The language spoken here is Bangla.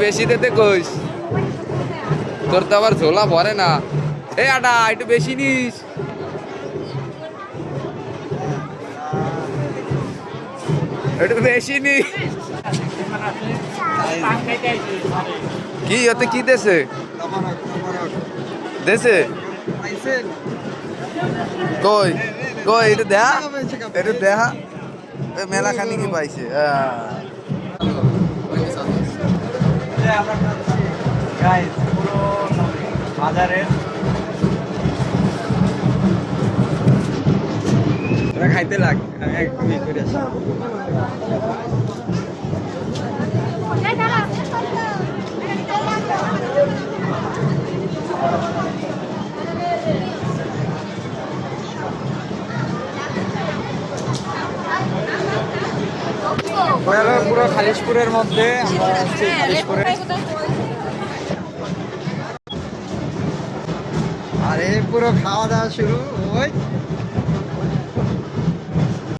বেশি দিতে কইস, তোর তো আবার ঝোলা ভরে না। এই আটা একটু বেশি নিস, একটু বেশি নিস। কি ওতে কি দেছে দেছে? কই কই এটা দেখা, এটা দেখা। মেলা খানি কি পাইছে? বাজারের খাইতে লাগ করে আসি। পুরো খালিশপুরের মধ্যে আমরা আছি, খালিশপুরে। আরে পুরো খাওয়া দাওয়া শুরু। ওই